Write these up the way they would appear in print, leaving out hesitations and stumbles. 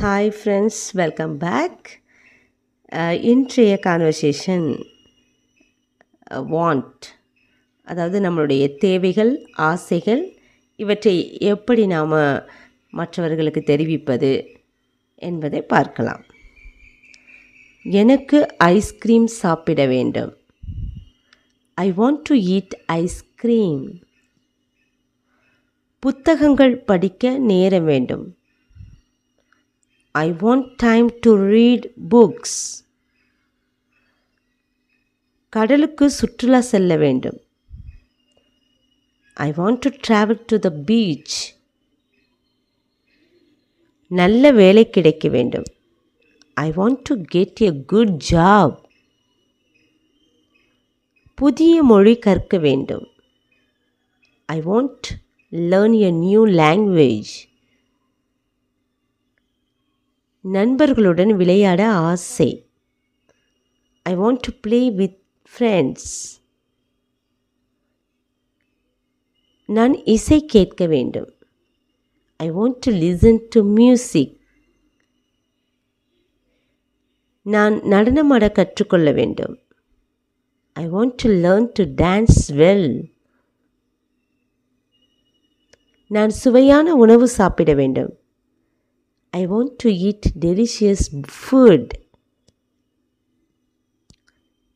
Hi friends, welcome back. இன்றைய conversation want, அதாவது நம்மளுடைய தேவைகள், ஆசைகள், இவற்றை எப்படி நாம் மற்றவர்களுக்கு தெரிவிப்பது என்பதை பார்க்கலாம். எனக்கு ஐஸ்கிரீம் சாப்பிட வேண்டும். I want to eat ice cream. புத்தகங்கள் படிக்க நேரம் வேண்டும். I want time to read books. கடலுக்கு சுற்றுலா செல்ல வேண்டும். I want to travel to the beach. நல்ல வேலை கிடைக்க வேண்டும். I want to get a good job. புதிய மொழி கற்க வேண்டும். I want to learn a new language. நண்பர்களுடன் விளையாட ஆசை. I want to play with friends. நான் இசை கேட்க வேண்டும். I want to listen to music. நான் நடனமாட கற்றுக்கொள்ள வேண்டும். I want to learn to dance well. நான் சுவையான உணவு சாப்பிட வேண்டும். I want to eat delicious food.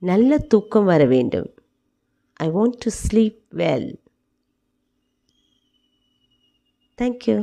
நல்ல தூக்கம் வர வேண்டும். I want to sleep well. Thank you.